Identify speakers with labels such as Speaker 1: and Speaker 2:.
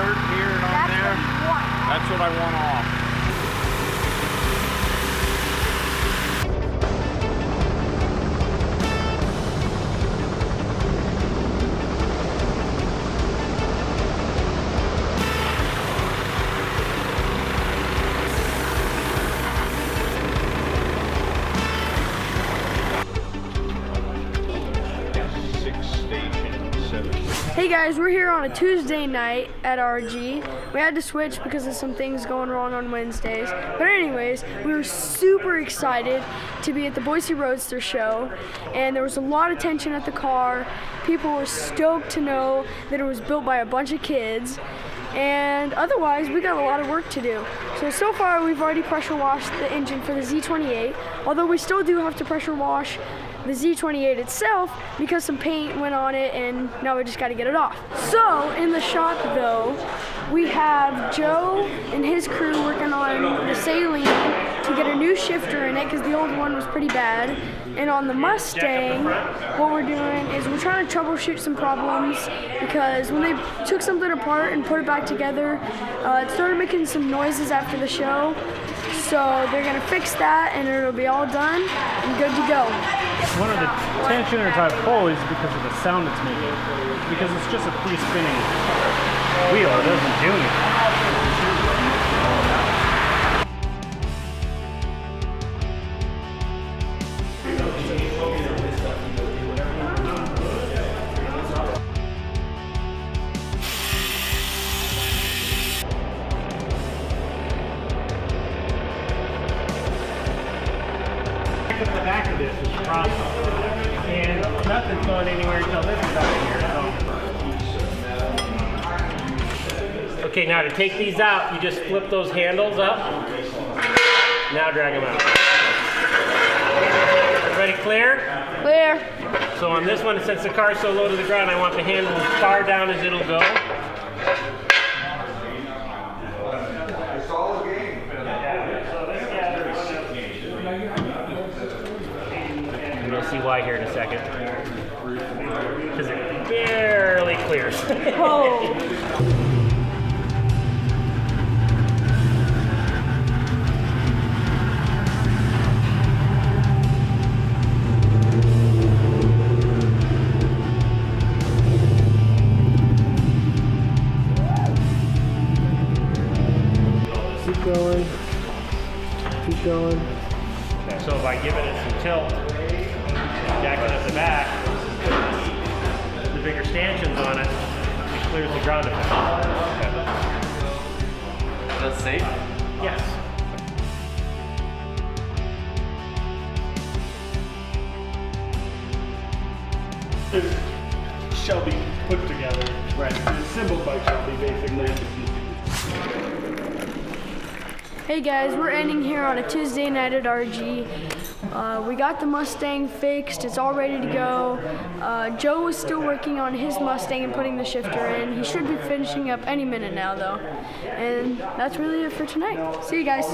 Speaker 1: dirt here and on there. That's what I want off.
Speaker 2: Hey guys, we're here on a Tuesday night at RG. We had to switch because of some things going wrong on Wednesdays. But anyways, we were super excited to be at the Boise Roadster show, and there was a lot of tension at the car. People were stoked to know that it was built by a bunch of kids. And otherwise, we got a lot of work to do. So far, we've already pressure washed the engine for the Z28, although we still do have to pressure wash the Z28 itself because some paint went on it and now we just got to get it off. So in the shop though, we have Joe and his crew working on the Saleen to get a new shifter in it because the old one was pretty bad. And on the Mustang, what we're doing is we're trying to troubleshoot some problems because when they took something apart and put it back together, it started making some noises after the show. So they're gonna fix that and it'll be all done and good to go.
Speaker 3: One of the tensioner type pull is because of the sound it's making. Because it's just a free spinning wheel, it doesn't do anything. The back of this is crossed, and nothing's going anywhere until this is out of here. Okay, now to take these out, you just flip those handles up. Now drag them out. Everybody clear?
Speaker 2: Clear.
Speaker 3: So on this one, since the car's so low to the ground, I want the handle as far down as it'll go. You'll see why here in a second. Because it barely clears.
Speaker 2: Oh.
Speaker 3: Keep going. Keep going. So by giving it some tilt, jacking up the back, the bigger stanchions on it, it clears the ground effect.
Speaker 4: That's safe?
Speaker 3: Yes.
Speaker 5: It shall be put together. Right. It's assembled by Shelby, basically.
Speaker 2: Hey guys, we're ending here on a Tuesday night at RG. We got the Mustang fixed, it's all ready to go. Joe is still working on his Mustang and putting the shifter in. He should be finishing up any minute now though. And that's really it for tonight. See you guys.